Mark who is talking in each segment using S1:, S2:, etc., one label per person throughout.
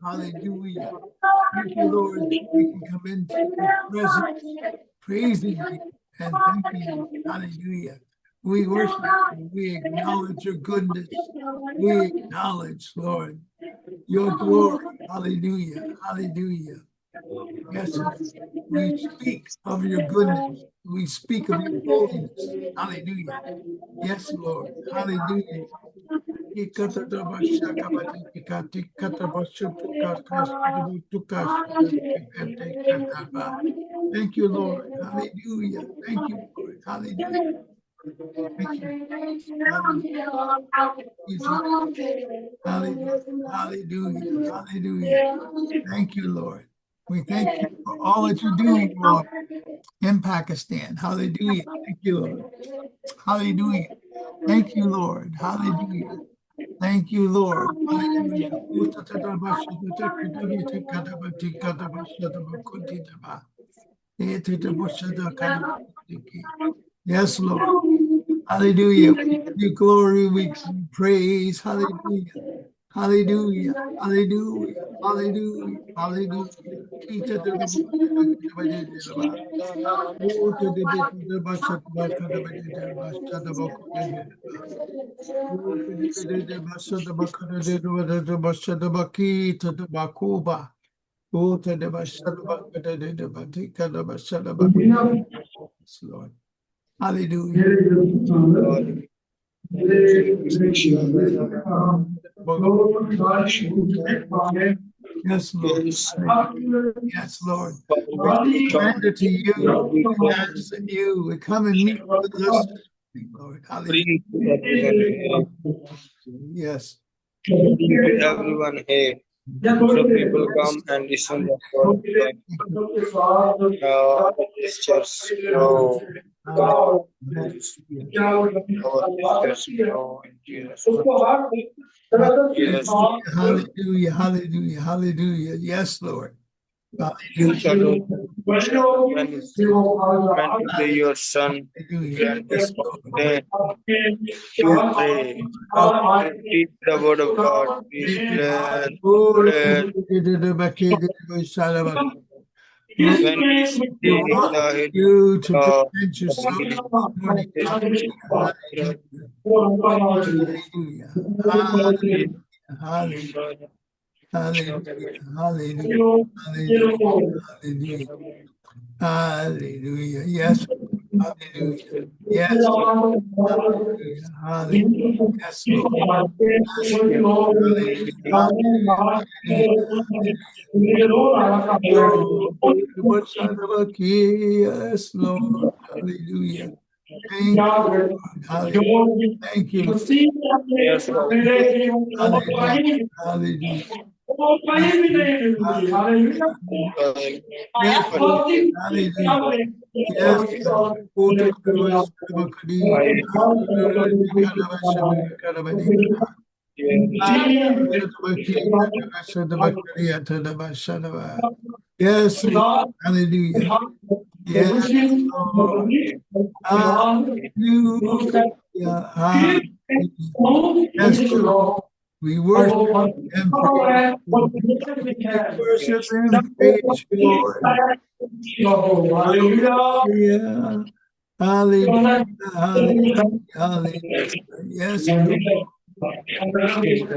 S1: Hallelujah. Thank you, Lord, that we can come into your presence, praising you and thanking you. Hallelujah. We worship you. We acknowledge your goodness. We acknowledge, Lord, your glory. Hallelujah. Hallelujah. Yes, we speak of your goodness. We speak of your holiness. Hallelujah. Yes, Lord. Hallelujah. Thank you, Lord. Hallelujah. Thank you, Lord. Hallelujah. Thank you. Hallelujah. Hallelujah. Hallelujah. Thank you, Lord. We thank you for all that you're doing, Lord, in Pakistan. Hallelujah. Thank you, Lord. Hallelujah. Thank you, Lord. Hallelujah. Thank you, Lord. Hallelujah. Yes, Lord. Hallelujah. We give you glory. We give you praise. Hallelujah. Hallelujah. Hallelujah. Hallelujah. Hallelujah. Lord. Hallelujah. Yes, Lord. Yes, Lord. We surrender to you. We ask that you would come and meet with us, Lord. Hallelujah. Yes.
S2: Everyone here. So people come and listen to our lectures. Our
S1: Hallelujah, hallelujah, hallelujah. Yes, Lord.
S2: You shall when to play your son, and you pray. Teach the word of God.
S1: You to present yourself. Hallelujah. Hallelujah. Hallelujah. Hallelujah. Hallelujah. Hallelujah. Yes. Hallelujah. Yes. Hallelujah. Hallelujah. Yes, Lord. Yes, Lord. Hallelujah. Thank you, Lord. Hallelujah. Thank you, Lord. Hallelujah. Hallelujah.
S3: वो कहीं भी नहीं मिलती। Hallelujah.
S1: Yes,
S3: भौतिक
S1: hallelujah.
S3: क्या
S1: Yes, Kota Kavas Bakadi. Yes, Lord. Hallelujah. Yes, Lord. Hallelujah. Hallelujah. Yes, Lord. We worship and praise you. We worship and praise you, Lord. Hallelujah. Hallelujah. Hallelujah. Hallelujah. Yes, Lord.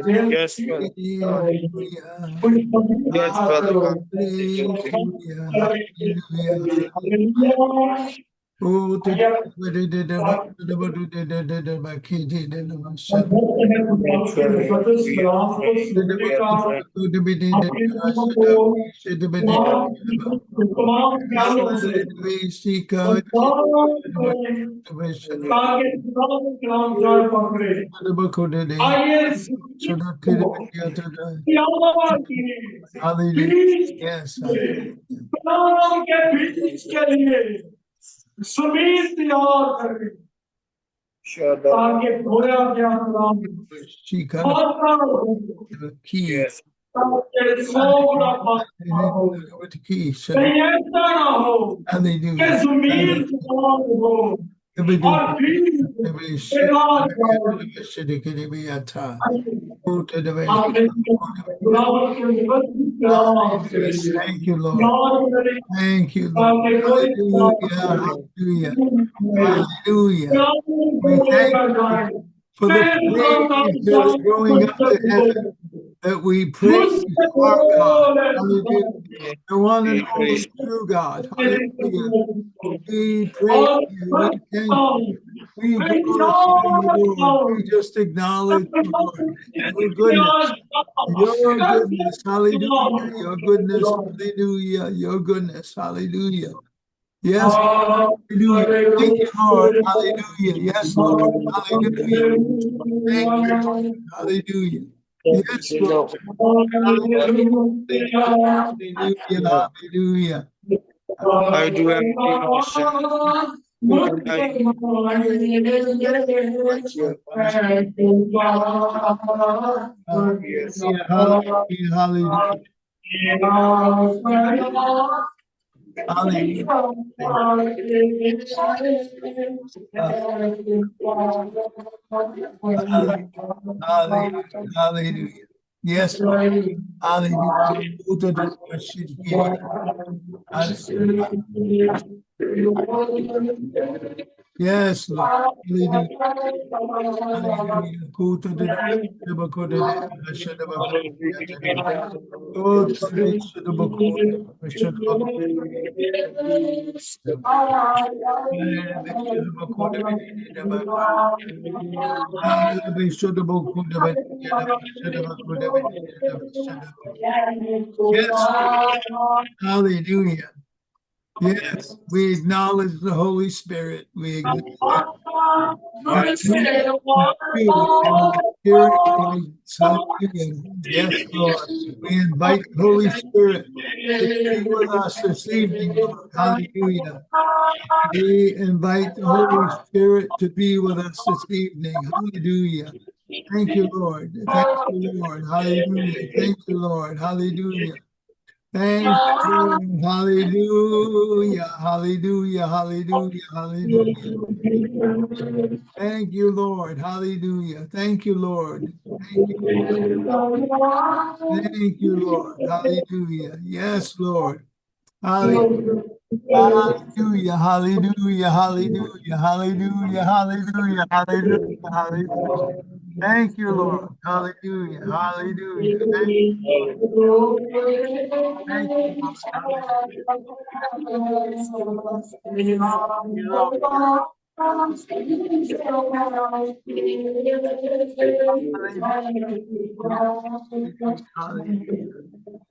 S2: Yes, Father.
S1: Hallelujah.
S2: Yes, Father God.
S1: Hallelujah. Hallelujah. Oh, to Hallelujah. Yes, hallelujah.
S3: सुमीर तैयार कर ताकि खोया क्या नाम
S2: Yes.
S1: Thank you, Lord. Thank you, Lord. Hallelujah. Hallelujah. Hallelujah. We thank you for the praise that is going up to heaven, that we praise our God. Hallelujah. The one and only true God. Hallelujah. We praise you. We thank you. We glorify you, Lord. We just acknowledge you, Lord. Your goodness. Your goodness. Hallelujah. Your goodness. Hallelujah. Your goodness. Hallelujah. Yes, hallelujah. Thank you, Lord. Hallelujah. Yes, Lord. Hallelujah. Thank you, Lord. Hallelujah. Yes, Lord. Hallelujah. Hallelujah.
S2: I do have
S1: Hallelujah. Hallelujah. Hallelujah. Yes, Lord. Hallelujah. Yes, Lord. Hallelujah. Yes, hallelujah. Yes, we acknowledge the Holy Spirit. We acknowledge Spirit guidance. Hallelujah. Yes, Lord. We invite the Holy Spirit to be with us this evening, Lord. Hallelujah. We invite the Holy Spirit to be with us this evening. Hallelujah. Thank you, Lord. Thank you, Lord. Hallelujah. Thank you, Lord. Hallelujah. Thank you. Hallelujah. Hallelujah. Hallelujah. Hallelujah. Thank you, Lord. Hallelujah. Thank you, Lord. Thank you. Thank you, Lord. Hallelujah. Yes, Lord. Hallelujah. Hallelujah. Hallelujah. Hallelujah. Hallelujah. Hallelujah. Hallelujah. Hallelujah. Thank you, Lord. Hallelujah. Hallelujah. Thank you, Lord. Thank you,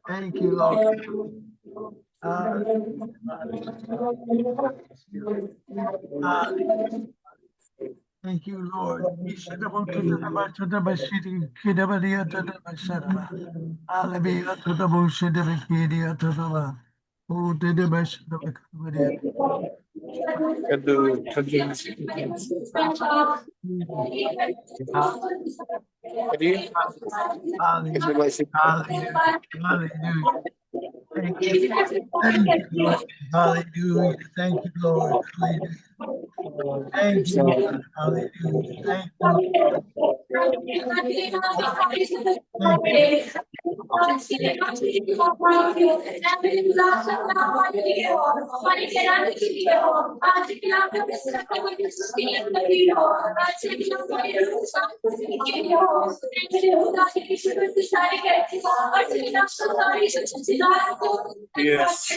S1: Thank you, Lord. Thank you, Lord. Hallelujah. Hallelujah. Hallelujah. Thank you. Thank you, Lord. Hallelujah. Thank you, Lord. Hallelujah. Thank you, Lord. Hallelujah. Thank you, Lord. Thank you.
S2: Yes.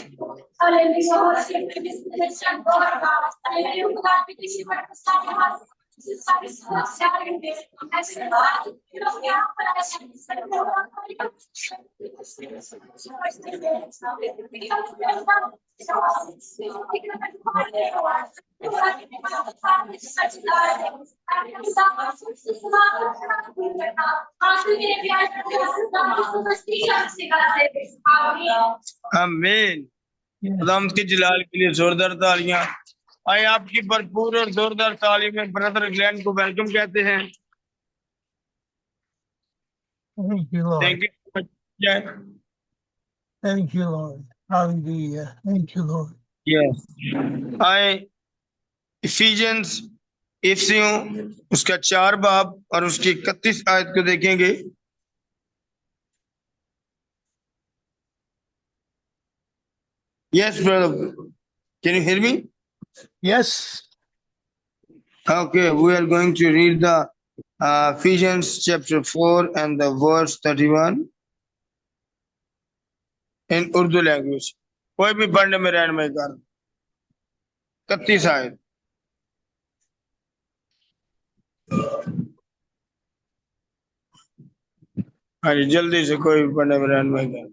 S2: आमीन।
S1: Yes.
S2: खुदावंद के जलाल के लिए जोरदार तालियां। आए आपकी भरपूर और जोरदार ताली में ब्रदर ग्लेन को वेलकम कहते हैं।
S1: Thank you, Lord.
S2: Thank you.
S1: Thank you, Lord. Hallelujah. Thank you, Lord.
S2: Yes. आए इफिशियंस इफिसियों उसका 4 बाब और उसकी 31 आयत को देखेंगे। Yes brother, can you hear me?
S1: Yes.
S2: Okay, we are going to read the Ephesians chapter 4 and the verse 31 in Urdu language. कोई भी पढ़ने में रहनुमाई कर। 31 आयत। हाँ जी, जल्दी से कोई भी पढ़ने में रहनुमाई कर।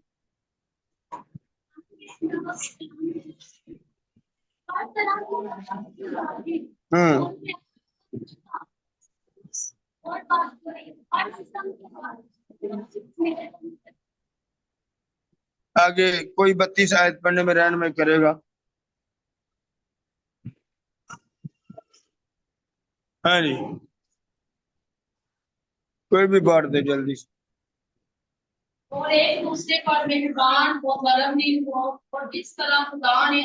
S2: आगे कोई 32 आयत पढ़ने में रहनुमाई करेगा। हाँ जी, कोई भी पढ़ दे जल्दी से।
S4: और एक दूसरे पर मेहरबान व नरम हो और जिस तरह खुदा ने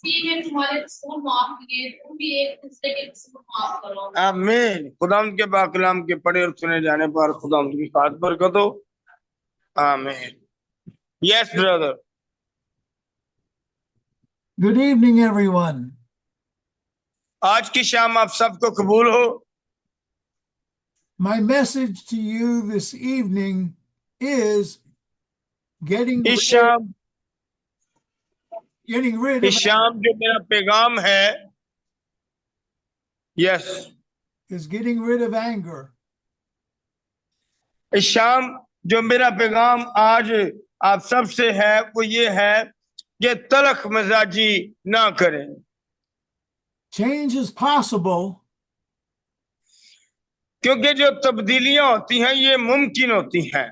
S4: उसी में तुम्हारे कसूर माफ किए, तुम भी एक दूसरे के कसूर माफ करो।
S2: आमीन। खुदावंद के बाकलाम के पढ़े और सुने जाने पर खुदावंद की खास बरकत हो। आमीन। Yes brother.
S1: Good evening, everyone.
S2: आज की शाम आप सबको कबूल हो।
S1: My message to you this evening is getting
S2: इस शाम
S1: rid
S2: इस
S1: of
S2: शाम जो मेरा पैगाम है, yes,
S1: is getting rid of anger.
S2: इस शाम जो मेरा पैगाम आज आप सबसे है वो ये है कि तलख मिजाजी ना करें।
S1: Change is possible
S2: क्योंकि जो तब्दीलियां होती हैं ये मुमकिन होती हैं,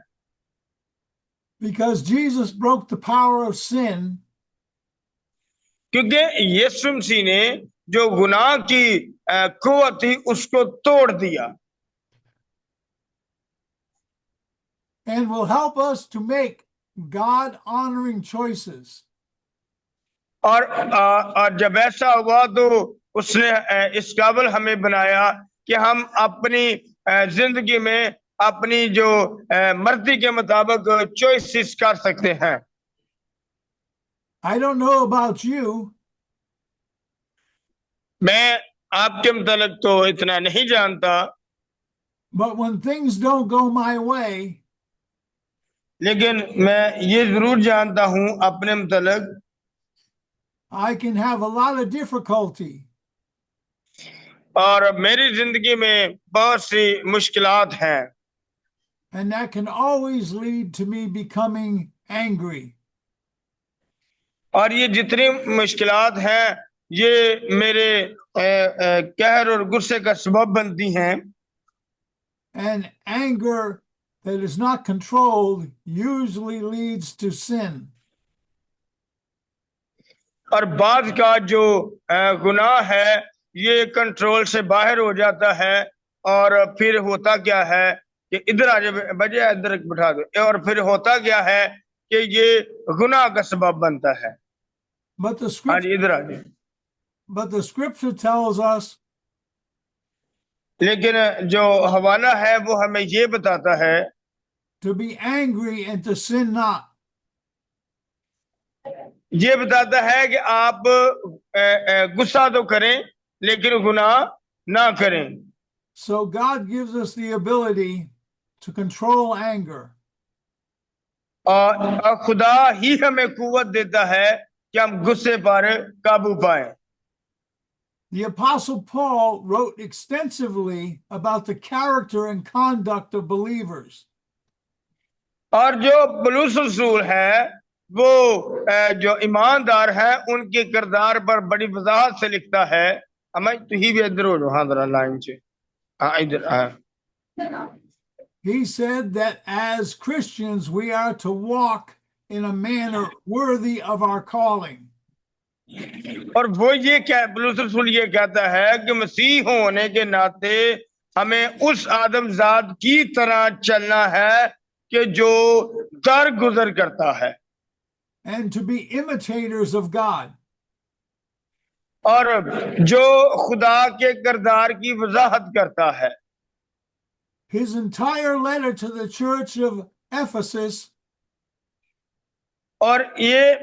S1: because Jesus broke the power of sin
S2: क्योंकि यीशु मसीह ने जो गुनाह की कुव्वत थी उसको तोड़ दिया
S1: and will help us to make God honoring choices.
S2: और जब ऐसा हुआ तो उसने इस काबिल हमें बनाया कि हम अपनी जिंदगी में अपनी जो मर्जी के मुताबिक चॉइसेस कर सकते हैं।
S1: I don't know about you,
S2: मैं आपके मुतालिक तो इतना नहीं जानता,
S1: but when things don't go my way,
S2: लेकिन मैं ये जरूर जानता हूं अपने मुतालिक
S1: I can have a lot of difficulty.
S2: और मेरी जिंदगी में बहुत सी मुश्किलात हैं,
S1: And that can always lead to me becoming angry.
S2: और ये जितनी मुश्किलात हैं ये मेरे कहर और गुस्से का सबब बनती हैं।
S1: And anger that is not controlled usually leads to sin.
S2: और बाद का जो गुनाह है ये कंट्रोल से बाहर हो जाता है, और फिर होता क्या है कि इधर आ जाए, बजाय इधर बिठा दो, और फिर होता क्या है कि ये गुनाह का सबब बनता है।
S1: But the
S2: हाँ
S1: scripture,
S2: जी, इधर आ जाए।
S1: but the scripture tells us
S2: लेकिन जो हवाला है वो हमें ये बताता है
S1: to be angry and to sin not.
S2: ये बताता है कि आप गुस्सा तो करें लेकिन गुनाह ना करें।
S1: So God gives us the ability to control anger.
S2: और खुदा ही हमें कुव्वत देता है कि हम गुस्से पर काबू पाएं।
S1: The Apostle Paul wrote extensively about the character and conduct of believers.
S2: और जो पौलुस रसूल है वो जो ईमानदार है उनके किरदार पर बड़ी वजाहत से लिखता है। हमें तो ही भी इधर हो जाओ, हाँ जरा लाइन से, हाँ इधर, हाँ।
S1: He said that as Christians, we are to walk in a manner worthy of our calling.
S2: और वो ये क्या पौलुस रसूल ये कहता है कि मसीह होने के नाते हमें उस आदमजात की तरह चलना है कि जो दर गुजर करता है,
S1: And to be imitators of God.
S2: और जो खुदा के किरदार की वजाहत करता है।
S1: His entire letter to the church of Ephesus
S2: और ये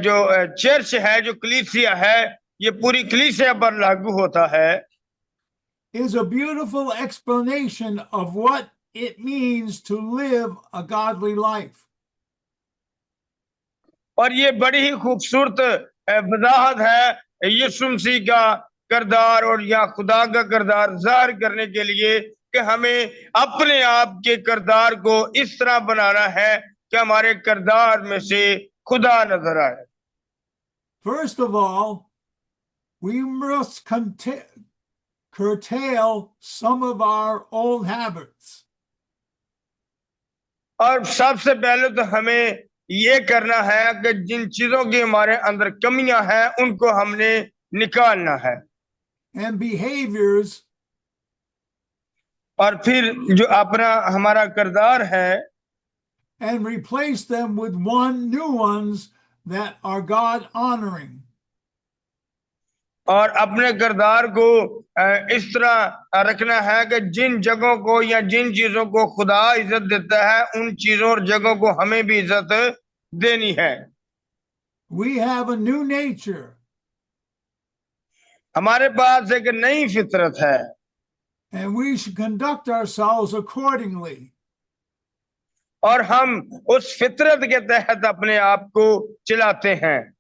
S2: जो चर्च है, जो कलीसिया है, ये पूरी कलीसिया पर लागू होता है।
S1: is a beautiful explanation of what it means to live a godly life.
S2: और ये बड़ी ही खूबसूरत वजाहत है यीशु मसीह का किरदार और या खुदा का किरदार जाहिर करने के लिए कि हमें अपने आप के किरदार को इस तरह बनाना है कि हमारे किरदार में से खुदा नजर आए।
S1: First of all, we must curtail some of our old habits.
S2: और सबसे पहले तो हमें ये करना है कि जिन चीजों की हमारे अंदर कमियां हैं उनको हमने निकालना है,
S1: And behaviors
S2: और फिर जो अपना हमारा किरदार है
S1: and replace them with new ones that are God honoring.
S2: और अपने किरदार को इस तरह रखना है कि जिन जगहों को या जिन चीजों को खुदा इज्जत देता है उन चीजों और जगहों को हमें भी इज्जत देनी है।
S1: We have a new nature.
S2: हमारे पास एक नई फितरत है,
S1: And we should conduct ourselves accordingly.
S2: और हम उस फितरत के तहत अपने आप को चलाते हैं।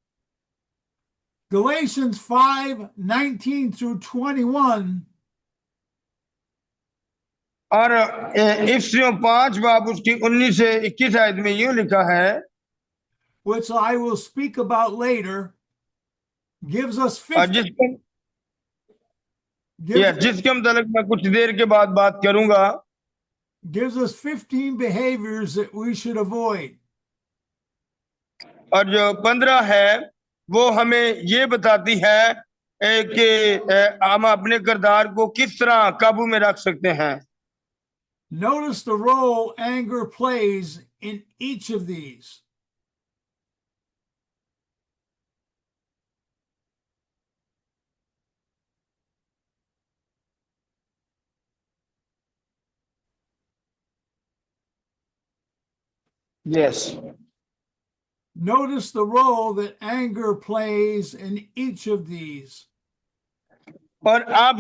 S1: Galatians 5:19 through 21
S2: और इफ्सियों 5 बाब उसकी 19 से 21 आयत में यूं लिखा है,
S1: which I will speak about later, gives us
S2: जिसके मतलब मैं कुछ देर के बाद बात करूंगा,
S1: gives us 15 behaviors that we should avoid.
S2: और जो 15 है वो हमें ये बताती है कि हम अपने किरदार को किस तरह काबू में रख सकते हैं।
S1: Notice the role anger plays in each of these.
S2: Yes.
S1: Notice the role that anger plays in each of these.
S2: और आप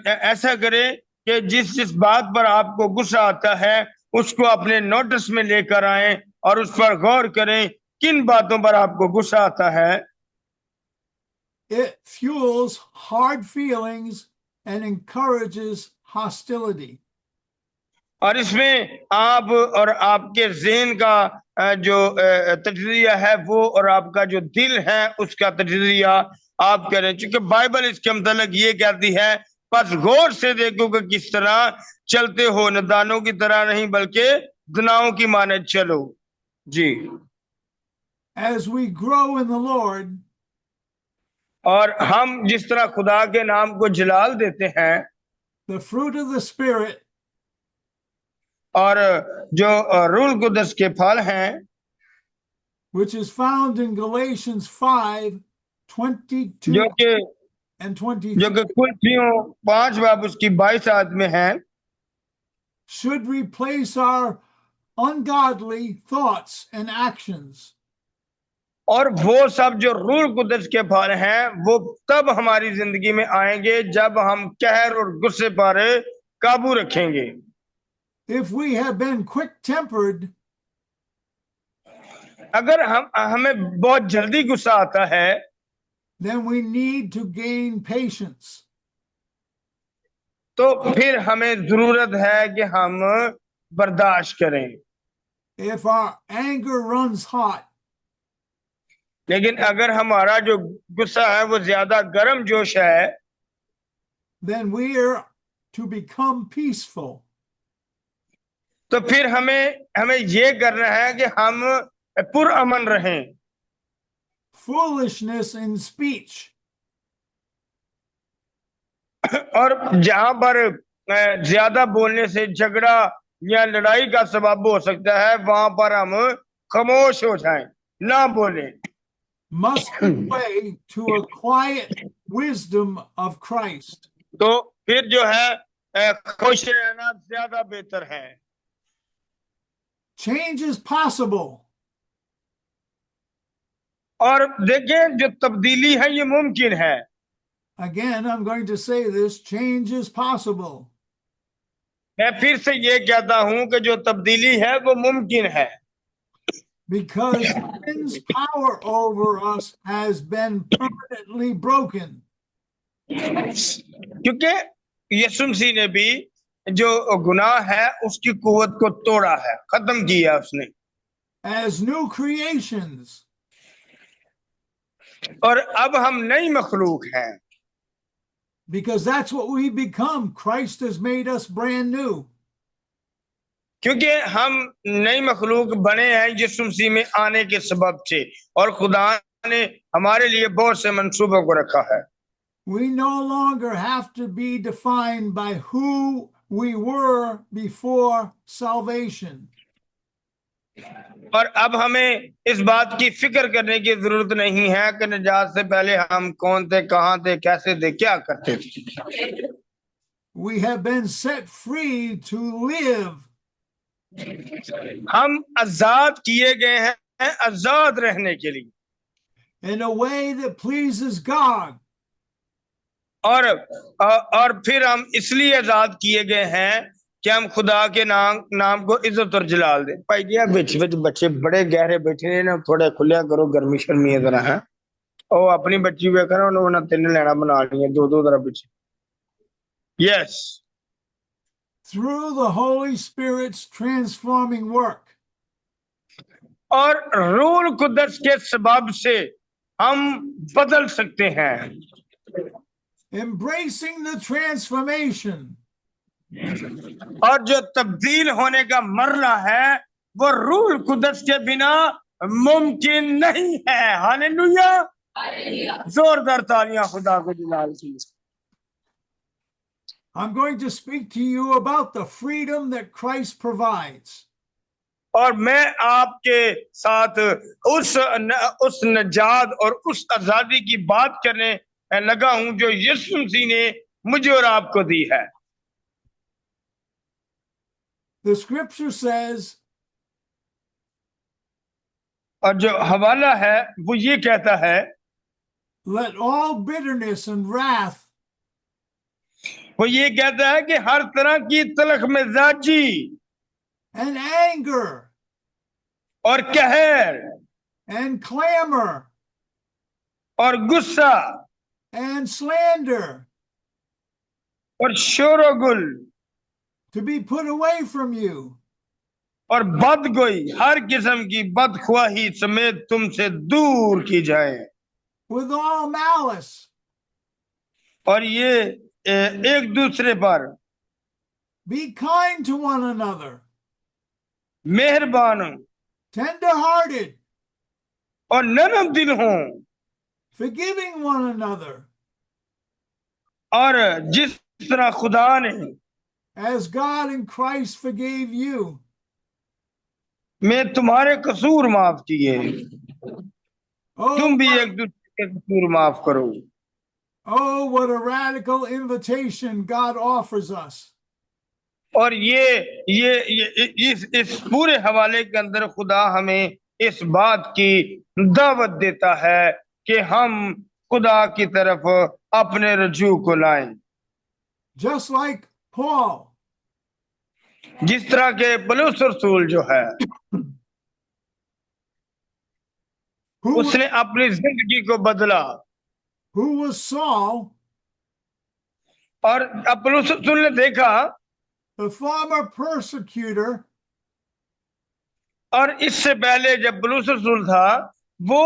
S2: ऐसा करें कि जिस बात पर आपको गुस्सा आता है उसको अपने नोटिस में लेकर आएं और उस पर गौर करें किन बातों पर आपको गुस्सा आता है।
S1: It fuels hard feelings and encourages hostility.
S2: और इसमें आप और आपके ज़हन का जो तजज़िया है वो, और आपका जो दिल है उसका तजज़िया आप करें, क्योंकि बाइबल इसके मतलब ये कहती है, बस गौर से देखो कि किस तरह चलते हो, नदानों की तरह नहीं बल्कि दुनाओं की माने चलो। जी।
S1: As we grow in the Lord,
S2: और हम जिस तरह खुदा के नाम को जलाल देते हैं,
S1: the fruit of the Spirit
S2: और जो रूल कुदस के फल हैं,
S1: which is found in Galatians 5:22
S2: जो कि
S1: and
S2: जो
S1: 23,
S2: कि कुलसियों 5 बाब उसकी 22 आयत में है,
S1: should replace our ungodly thoughts and actions.
S2: और वो सब जो रूल कुदस के फल हैं वो तब हमारी जिंदगी में आएंगे जब हम कहर और गुस्से पर काबू रखेंगे।
S1: If we have been quick-tempered,
S2: अगर हमें बहुत जल्दी गुस्सा आता है,
S1: then we need to gain patience.
S2: तो फिर हमें जरूरत है कि हम बर्दाश्त करें।
S1: If our anger runs hot,
S2: लेकिन अगर हमारा जो गुस्सा है वो ज्यादा गर्म जोश है,
S1: then we are to become peaceful.
S2: तो फिर हमें ये करना है कि हम पुरअमन रहें।
S1: Foolishness in speech
S2: और जहां पर ज्यादा बोलने से झगड़ा या लड़ाई का सबब हो सकता है, वहां पर हम खामोश हो जाएं, ना बोलें।
S1: must give way to a quiet wisdom of Christ.
S2: तो फिर जो है खुश रहना ज्यादा बेहतर है।
S1: Change is possible.
S2: और देखें, जो तब्दीली है ये मुमकिन है।
S1: Again, I'm going to say this, change is possible.
S2: मैं फिर से ये कहता हूं कि जो तब्दीली है वो मुमकिन है,
S1: Because sin's power over us has been permanently broken.
S2: क्योंकि यीशु मसीह ने भी जो गुनाह है उसकी कुव्वत को तोड़ा है, खत्म किया उसने।
S1: As new creations,
S2: और अब हम नई मखलूक हैं,
S1: because that's what we become. Christ has made us brand new.
S2: क्योंकि हम नई मखलूक बने हैं यीशु मसीह में आने के सबब से, और खुदा ने हमारे लिए बहुत से मंसूबों को रखा है।
S1: We no longer have to be defined by who we were before salvation.
S2: और अब हमें इस बात की फिक्र करने की जरूरत नहीं है कि निजात से पहले हम कौन थे, कहाँ थे, कैसे थे, क्या करते थे।
S1: We have been set free to live
S2: हम आजाद किए गए हैं आजाद रहने के लिए,
S1: in a way that pleases God.
S2: और फिर हम इसलिए आजाद किए गए हैं कि हम खुदा के नाम को इज्जत और जलाल दें। भाई जी, बिच बिच बच्चे बड़े गहरे बैठे ने ना, थोड़े खुलिया करो, गर्मी शर्मी तरह है। और अपनी बच्ची वे करो, उन्होंने 3 लैना बना ली है, 2-2 तरह पीछे। Yes,
S1: Through the Holy Spirit's transforming work.
S2: और रूल कुदस के सबब से हम बदल सकते हैं।
S1: Embracing the transformation
S2: और जो तब्दील होने का मरला है वो रूल कुदस के बिना मुमकिन नहीं है। हालेलुया, जोरदार तालियां खुदा को जलाल की।
S1: I'm going to speak to you about the freedom that Christ provides.
S2: और मैं आपके साथ उस नजात और उस आजादी की बात करने लगा हूं जो यीशु मसीह ने मुझे और आपको दी है।
S1: The scripture says,
S2: और जो हवाला है वो ये कहता है,
S1: let all bitterness and wrath
S2: वो ये कहता है कि हर तरह की तलख मिजाजी
S1: and anger
S2: और कहर
S1: and clamor
S2: और गुस्सा
S1: and slander
S2: और शोरगुल
S1: to be put away from you.
S2: और बदगोई, हर किस्म की बदख्वाही समेत तुमसे दूर की जाए।
S1: With all malice,
S2: और ये एक दूसरे पर
S1: be kind to one another,
S2: मेहरबान हो
S1: tender-hearted,
S2: और नरम दिल हो,
S1: forgiving one another,
S2: और जिस तरह खुदा ने
S1: as God in Christ forgave you.
S2: मैं तुम्हारे कसूर माफ किए,
S1: Oh,
S2: तुम भी एक दूसरे के कसूर माफ करो।
S1: oh, what a radical invitation God offers us.
S2: और ये इस पूरे हवाले के अंदर खुदा हमें इस बात की दावत देता है कि हम खुदा की तरफ अपने रजू को लाएं।
S1: Just like Paul,
S2: जिस तरह के पौलुस रसूल जो है,
S1: who,
S2: उसने अपनी जिंदगी को बदला,
S1: who was Saul,
S2: और पौलुस रसूल ने देखा,
S1: the former persecutor,
S2: और इससे पहले जब पौलुस रसूल था वो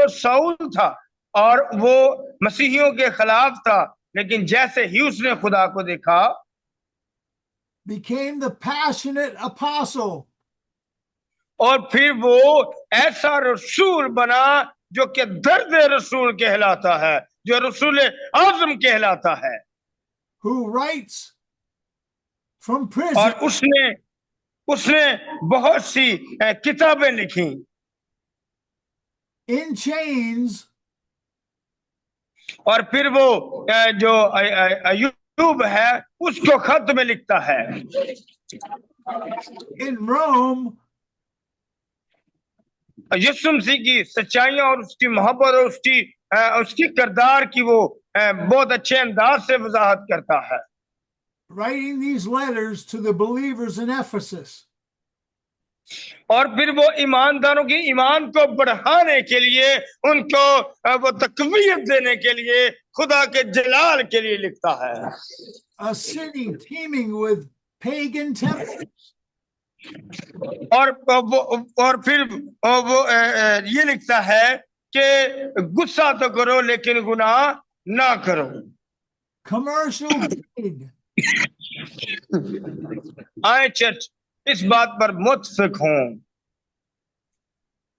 S2: साउल था और वो मसीहियों के खिलाफ था, लेकिन जैसे ही उसने खुदा को देखा,
S1: became the passionate apostle.
S2: और फिर वो ऐसा रसूल बना जो कि दर्द रसूल कहलाता है, जो रसूल आज़म कहलाता है,
S1: who writes from prison
S2: और उसने बहुत सी किताबें लिखी,
S1: in chains,
S2: और फिर वो जो अय्यूब है उसको खत में लिखता है,
S1: in Rome,
S2: यीशु मसीह की सच्चाइयां और उसकी मोहब्बत और उसकी किरदार की वो बहुत अच्छे अंदाज से वजाहत करता है,
S1: writing these letters to the believers in Ephesus.
S2: और फिर वो ईमानदारों की ईमान को बढ़ाने के लिए, उनको वो तकवीयत देने के लिए, खुदा के जलाल के लिए लिखता है।
S1: A city teeming with pagan temples,
S2: और फिर वो ये लिखता है कि गुस्सा तो करो लेकिन गुनाह ना करो।
S1: commercial greed,
S2: आए चर्च इस बात पर मुत्फिक हों,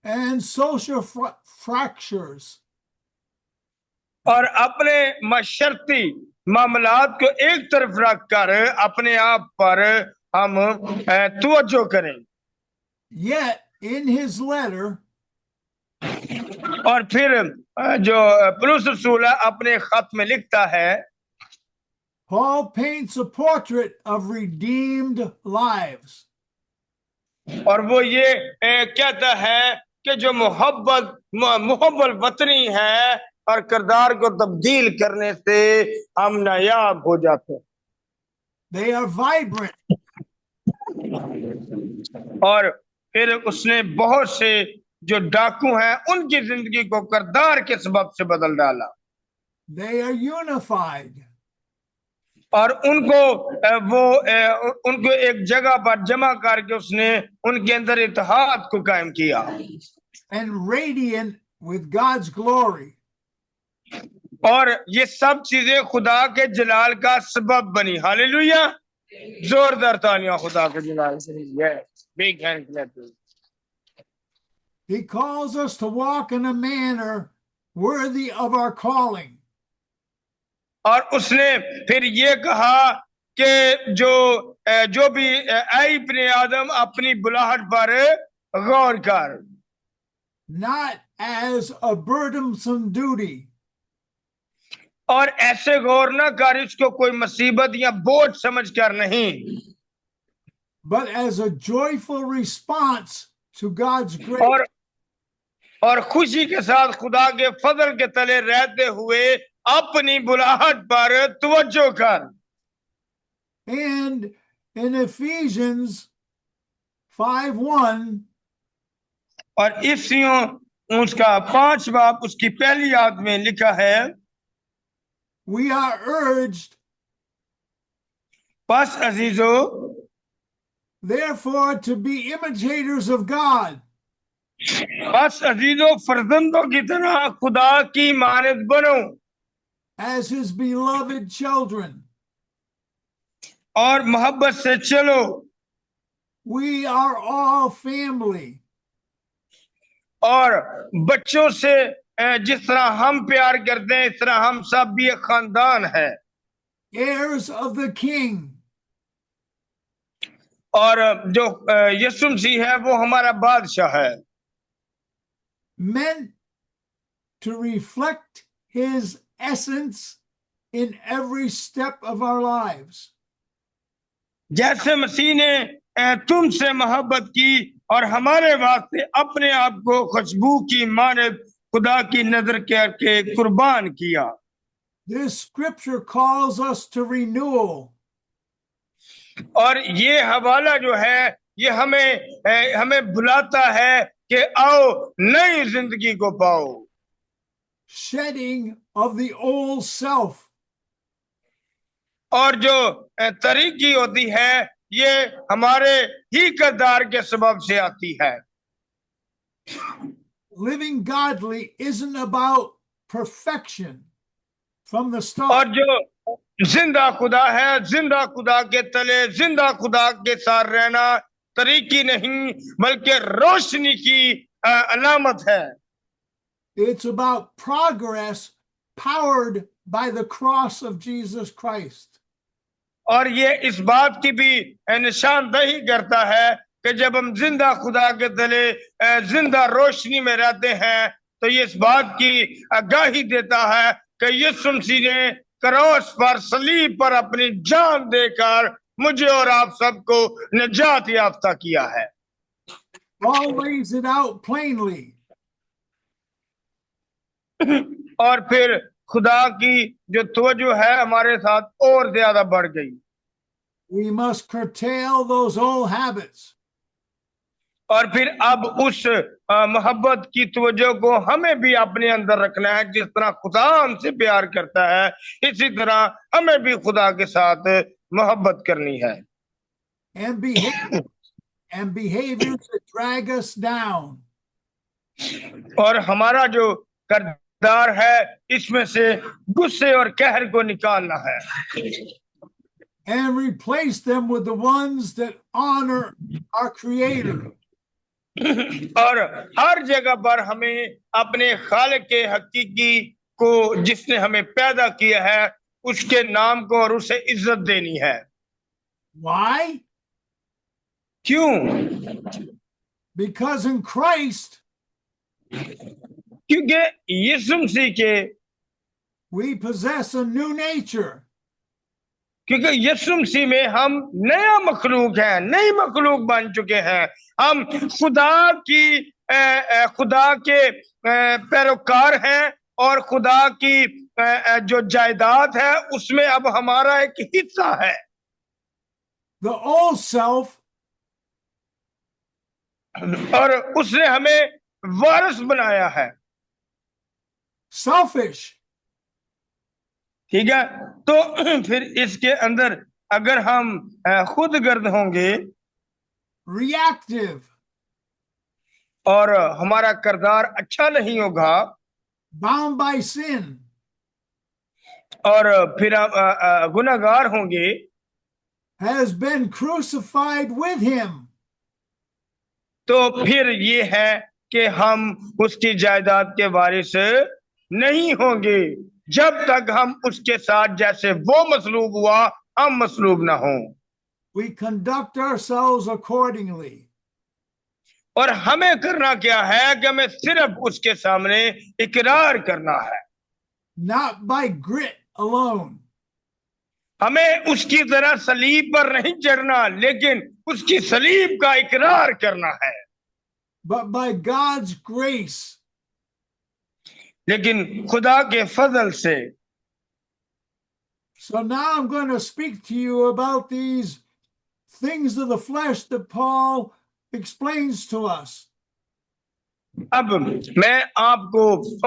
S1: and social fractures,
S2: और अपने मशर्ती मामलात को एक तरफ रखकर अपने आप पर हम तवज्जो करें।
S1: Yet in his letter,
S2: और फिर जो पौलुस रसूल अपने खत में लिखता है,
S1: Paul paints a portrait of redeemed lives.
S2: और वो ये कहता है कि जो मोहब्बत वतनी है और किरदार को तब्दील करने से हम नायाब हो जाते हैं।
S1: They are vibrant,
S2: और फिर उसने बहुत से जो डाकू हैं उनकी जिंदगी को किरदार के सबब से बदल डाला,
S1: they are unified,
S2: और उनको एक जगह पर जमा करके उसने उनके अंदर इत्तेहाद को कायम किया,
S1: and radiant with God's glory.
S2: और ये सब चीजें खुदा के जलाल का सबब बनी। हालेलुया, जोरदार तालियां खुदा के जलाल के लिए। Big hand.
S1: He calls us to walk in a manner worthy of our calling.
S2: और उसने फिर ये कहा कि जो भी ऐ इब्ने आदम अपनी बुलाहट पर गौर कर,
S1: Not as a burdensome duty,
S2: और ऐसे गौर ना कर इसको कोई मुसीबत या बोझ समझ कर नहीं,
S1: but as a joyful response to God's grace.
S2: और खुशी के साथ खुदा के फजल के तले रहते हुए अपनी बुलाहट पर तवज्जो कर।
S1: And in Ephesians 5:1,
S2: और इफ्सियों उसका 5 बाब उसकी पहली आयत में लिखा है,
S1: we are urged
S2: बस अजीजों,
S1: therefore to be imitators of God
S2: बस अजीजों फर्जंदों की तरह खुदा की मानद बनो
S1: as his beloved children.
S2: और मोहब्बत से चलो।
S1: We are all family.
S2: और बच्चों से जिस तरह हम प्यार करते हैं, इस तरह हम सब भी एक खानदान है।
S1: Heirs of the King.
S2: और जो यीशु मसीह है वो हमारा बादशाह है,
S1: Meant to reflect his essence in every step of our lives.
S2: जैसे मसीह ने तुमसे मोहब्बत की और हमारे वास्ते अपने आप को खुशबू की मानद खुदा की नजर करके कुर्बान किया।
S1: This scripture calls us to renewal.
S2: और ये हवाला जो है ये हमें बुलाता है कि आओ नई जिंदगी को पाओ।
S1: Shedding of the old self.
S2: और जो तरीकी होती है ये हमारे ही किरदार के सबब से आती है।
S1: Living godly isn't about perfection from the
S2: और
S1: start.
S2: जो जिंदा खुदा है, जिंदा खुदा के तले, जिंदा खुदा के साथ रहना तरीकी नहीं बल्कि रोशनी की अलामत है।
S1: It's about progress powered by the cross of Jesus Christ.
S2: और ये इस बात की भी निशानदही करता है कि जब हम जिंदा खुदा के तले जिंदा रोशनी में रहते हैं तो ये इस बात की आगाही देता है कि यीशु मसीह ने क्रॉस पर सलीब पर अपनी जान देकर मुझे और आप सबको निजात याफ्ता किया है।
S1: Paul lays it out plainly.
S2: और फिर खुदा की जो तवज्जो है हमारे साथ और ज्यादा बढ़ गई।
S1: We must curtail those old habits.
S2: और फिर अब उस मोहब्बत की तवज्जो को हमें भी अपने अंदर रखना है। जिस तरह खुदा हमसे प्यार करता है इसी तरह हमें भी खुदा के साथ मोहब्बत करनी है।
S1: And behaviors that drag us down.
S2: और हमारा जो किरदार है इसमें से गुस्से और कहर को निकालना है।
S1: And replace them with the ones that honor our Creator.
S2: और हर जगह पर हमें अपने खालिक के हकीकी को जिसने हमें पैदा किया है उसके नाम को और उसे इज्जत देनी है।
S1: Why?
S2: क्यों?
S1: Because in Christ
S2: क्योंकि यीशु मसीह के
S1: we possess a new nature.
S2: क्योंकि यीशु मसीह में हम नया मखलूक हैं, नई मखलूक बन चुके हैं। हम खुदा के पैरोकार हैं और खुदा की जो जायदाद है उसमें अब हमारा एक हिस्सा है।
S1: The old self
S2: और उसने हमें वारिस बनाया है।
S1: selfish.
S2: ठीक है, तो फिर इसके अंदर अगर हम खुदगर्द होंगे
S1: Reactive.
S2: और हमारा किरदार अच्छा नहीं होगा
S1: Bound by sin.
S2: और फिर हम गुनहगार होंगे
S1: Has been crucified with him.
S2: तो फिर ये है कि हम उसकी जायदाद के वारिस नहीं होंगे जब तक हम उसके साथ जैसे वो मसलूब हुआ हम मसलूब ना हों।
S1: We conduct ourselves accordingly.
S2: और हमें करना क्या है कि हमें सिर्फ उसके सामने इकरार करना है।
S1: Not by grit alone.
S2: हमें उसकी तरह सलीब पर नहीं चढ़ना लेकिन उसकी सलीब का इकरार करना है।
S1: But by God's grace.
S2: लेकिन खुदा के फजल से।
S1: So now I'm going to speak to you about these things of the flesh that Paul explains to us.
S2: अब मैं आपको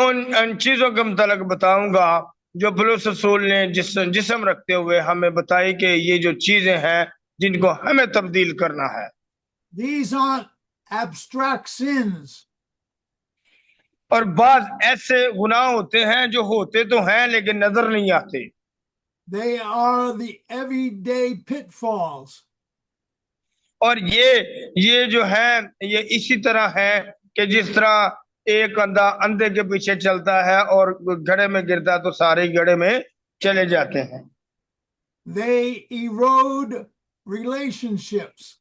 S2: उन चीजों के मुतालिक बताऊंगा जो पौलुस रसूल ने जिस्म रखते हुए हमें बताई कि ये जो चीजें हैं जिनको हमें तब्दील करना है,
S1: These aren't abstract sins.
S2: और बाज ऐसे गुनाह होते हैं जो होते तो हैं लेकिन नजर नहीं आते।
S1: They are the everyday pitfalls.
S2: और ये जो है ये इसी तरह है कि जिस तरह एक अंधा अंधे के पीछे चलता है और गड्ढे में गिरता है तो सारे गड्ढे में चले जाते हैं।
S1: They erode relationships.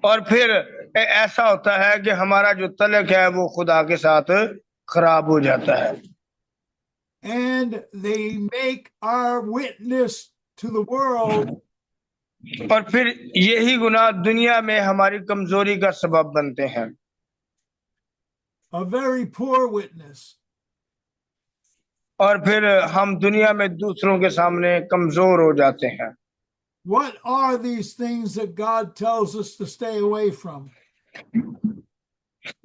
S2: और फिर ऐसा होता है कि हमारा जो तलक है वो खुदा के साथ खराब हो जाता है।
S1: And they make our witness to the world
S2: और फिर यही गुनाह दुनिया में हमारी कमजोरी का सबब बनते हैं।
S1: a very poor witness.
S2: और फिर हम दुनिया में दूसरों के सामने कमजोर हो जाते हैं।
S1: What are these things that God tells us to stay away from?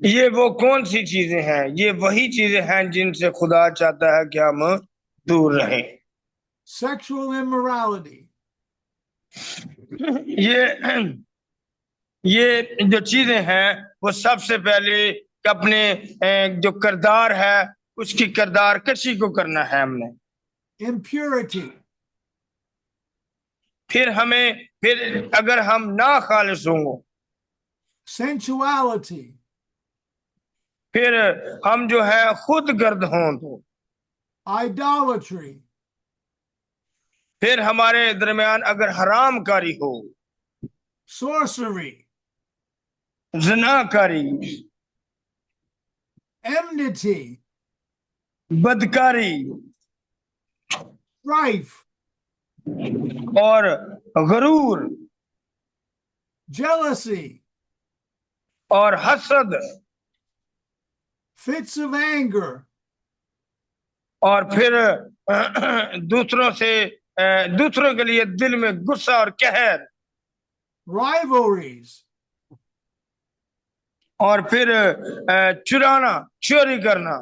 S2: ये वो कौन सी चीजें हैं? ये वही चीजें हैं जिनसे खुदा चाहता है कि हम दूर रहें।
S1: Sexual immorality,
S2: ये जो चीजें हैं वो सबसे पहले अपने जो किरदार है उसकी किरदार कशी को करना है हमने।
S1: impurity,
S2: फिर अगर हम ना खालिस होंगे,
S1: sensuality,
S2: फिर हम जो है खुद गर्द हों तो,
S1: idolatry,
S2: फिर हमारे दरमियान अगर हरामकारी हो,
S1: sorcery,
S2: ज़िनाकारी,
S1: enmity,
S2: बदकारी
S1: strife,
S2: और गरूर
S1: jealousy,
S2: और हसद
S1: fits of anger,
S2: और फिर दूसरों के लिए दिल में गुस्सा और कहर,
S1: rivalries,
S2: और फिर चोरी करना,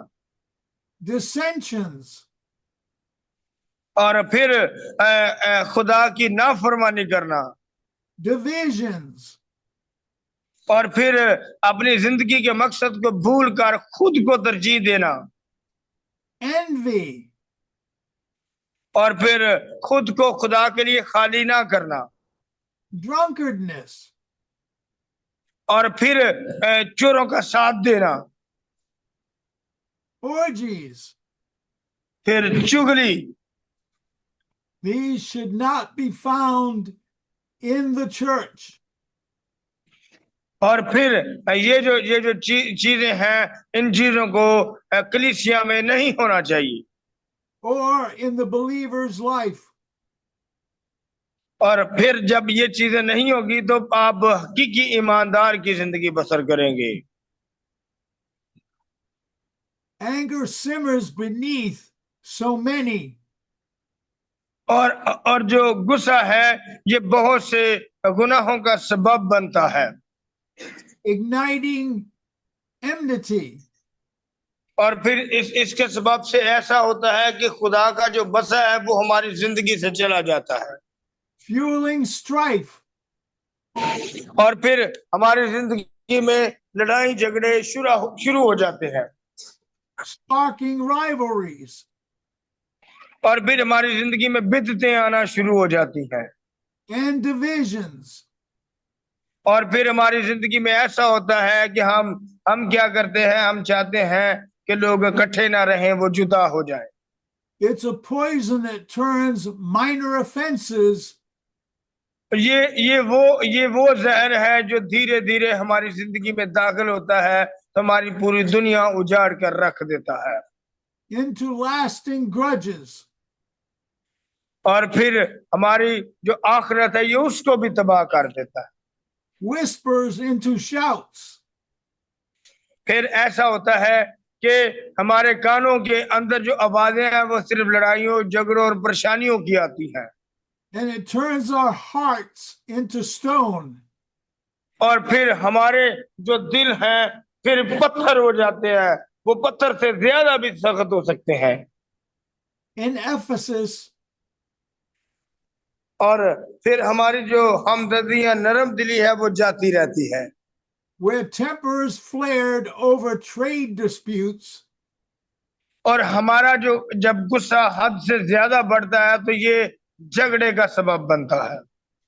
S1: dissensions,
S2: और फिर खुदा की नाफरमानी करना,
S1: divisions,
S2: और फिर अपनी जिंदगी के मकसद को भूल कर खुद को तरजीह देना,
S1: envy,
S2: और फिर खुद को खुदा के लिए खाली ना करना,
S1: drunkardness,
S2: और फिर चोरों का साथ देना,
S1: orgies.
S2: फिर चुगली।
S1: These should not be found in the church.
S2: और फिर ये जो चीजें हैं इन चीजों को कलीसिया में नहीं होना चाहिए,
S1: Or in the believer's life.
S2: और फिर जब ये चीजें नहीं होगी तो आप हकीकी ईमानदार की जिंदगी बसर करेंगे।
S1: Anger simmers beneath so many.
S2: और जो गुस्सा है ये बहुत से गुनाहों का सबब बनता है,
S1: igniting enmity,
S2: और फिर इसके सबब से ऐसा होता है कि खुदा का जो बसा है वो हमारी जिंदगी से चला जाता है,
S1: fueling strife,
S2: और फिर हमारी जिंदगी में लड़ाई झगड़े शुरू हो जाते हैं,
S1: sparking rivalries,
S2: और फिर हमारी जिंदगी में बिदतें आना शुरू हो जाती हैं,
S1: and divisions.
S2: और फिर हमारी जिंदगी में ऐसा होता है कि हम क्या करते हैं, हम चाहते हैं कि लोग इकट्ठे ना रहें, वो जुदा हो जाए।
S1: It's a poison that turns minor offenses
S2: ये वो जहर है जो धीरे धीरे हमारी जिंदगी में दाखिल होता है तो हमारी पूरी दुनिया उजाड़ कर रख देता है,
S1: into lasting grudges,
S2: और फिर हमारी जो आखिरत है ये उसको भी तबाह कर देता है।
S1: whispers into shouts,
S2: फिर ऐसा होता है कि हमारे कानों के अंदर जो आवाजें हैं वो सिर्फ लड़ाइयों झगड़ों और परेशानियों की आती हैं,
S1: and it turns our hearts into stone.
S2: और फिर हमारे जो दिल हैं फिर पत्थर हो जाते हैं, वो पत्थर से ज्यादा भी सख्त हो सकते हैं।
S1: in Ephesus,
S2: और फिर हमारी जो हमदर्दियां नरम दिली है वो जाती रहती है,
S1: where tempers flared over trade disputes,
S2: और हमारा जो जब गुस्सा हद से ज्यादा बढ़ता है तो ये झगड़े का सबब बनता है,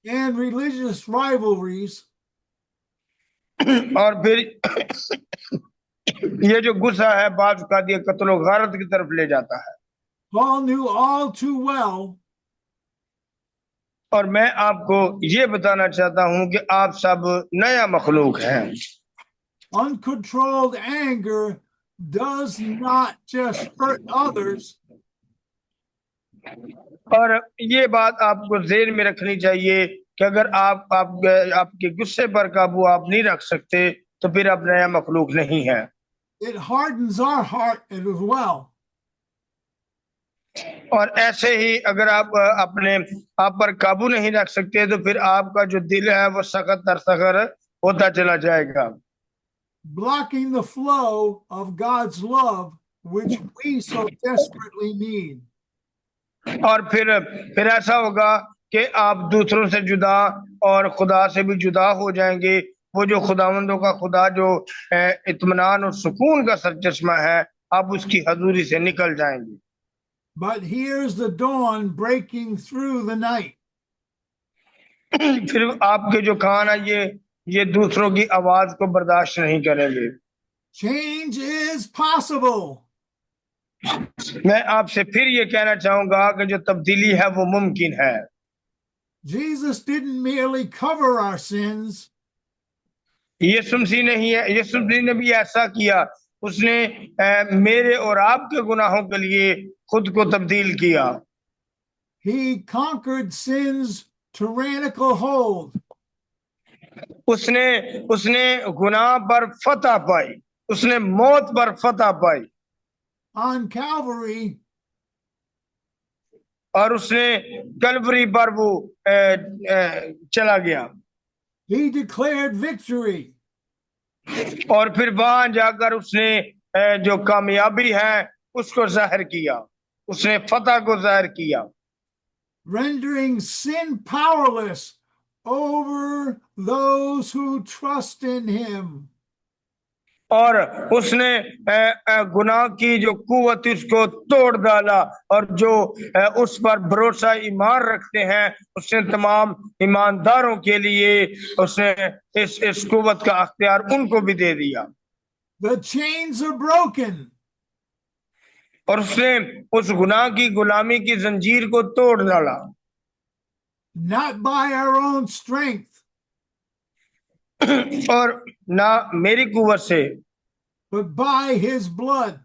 S1: and religious rivalries,
S2: और फिर ये जो गुस्सा है बात का ये कत्लो गारत की तरफ ले जाता है।
S1: Paul knew all too well
S2: और मैं आपको ये बताना चाहता हूं कि आप सब नया मखलूक हैं।
S1: uncontrolled anger does not just hurt others,
S2: और ये बात आपको ज़हन में रखनी चाहिए कि अगर आपके गुस्से पर काबू आप नहीं रख सकते तो फिर आप नया मखलूक नहीं है।
S1: it hardens our heart as well.
S2: और ऐसे ही अगर आप अपने आप पर काबू नहीं रख सकते तो फिर आपका जो दिल है वो सख्त तर सख्त होता चला जाएगा,
S1: Blocking the flow of God's love, which we so desperately need.
S2: और फिर ऐसा होगा कि आप दूसरों से जुदा और खुदा से भी जुदा हो जाएंगे। वो जो खुदावंदों का खुदा जो इत्मीनान और सुकून का सरचश्मा है, आप उसकी हजूरी से निकल जाएंगे।
S1: But here's the dawn breaking through the night.
S2: फिर आपके जो कान है ये दूसरों की आवाज को बर्दाश्त नहीं करेंगे।
S1: Change is possible.
S2: मैं आपसे फिर ये कहना चाहूंगा कि जो तब्दीली है वो मुमकिन है।
S1: Jesus didn't merely cover our sins,
S2: यीशु मसीह ने भी ऐसा किया, उसने मेरे और आपके गुनाहों के लिए खुद को तब्दील किया।
S1: he conquered sin's tyrannical hold.
S2: उसने गुनाह पर फतह पाई, उसने मौत पर फतह पाई,
S1: On Calvary,
S2: और उसने कलवरी पर वो चला गया,
S1: he declared victory.
S2: और फिर वहां जाकर उसने जो कामयाबी है उसको जाहिर किया, उसने फतह को जाहिर किया,
S1: Rendering sin powerless over those who trust in him.
S2: और उसने गुनाह की जो कुव्वत उसको तोड़ डाला, और जो उस पर भरोसा ईमान रखते हैं उसने तमाम ईमानदारों के लिए उसने इस कुव्वत का अख्तियार उनको भी दे दिया।
S1: The chains are broken.
S2: और उसने उस गुनाह की गुलामी की जंजीर को तोड़ डाला,
S1: Not by our own strength,
S2: और ना मेरी कुव्वत से
S1: but by his blood.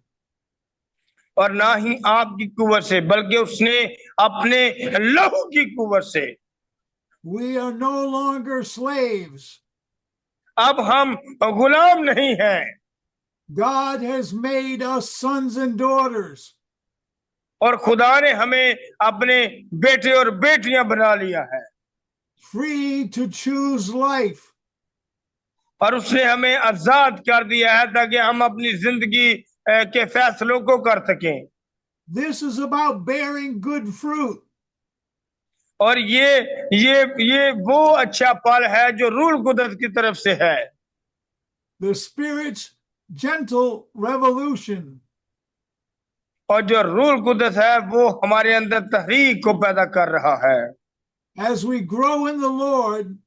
S2: और ना ही आपकी कुव्वत से, बल्कि उसने अपने लहू की कुव्वत से।
S1: We are no longer slaves.
S2: अब हम गुलाम नहीं हैं,
S1: God has made us sons and daughters.
S2: और खुदा ने हमें अपने बेटे और बेटियां बना लिया है,
S1: Free to choose life.
S2: और उसने हमें आजाद कर दिया है ताकि हम अपनी जिंदगी के फैसलों को कर सकें।
S1: This is about bearing good fruit.
S2: और ये वो अच्छा फल है जो रूह कुदरत की तरफ से है,
S1: The Spirit's gentle revolution.
S2: और जो रूह कुदरत है वो हमारे अंदर तहरीक को पैदा कर रहा है।
S1: As we grow in the Lord,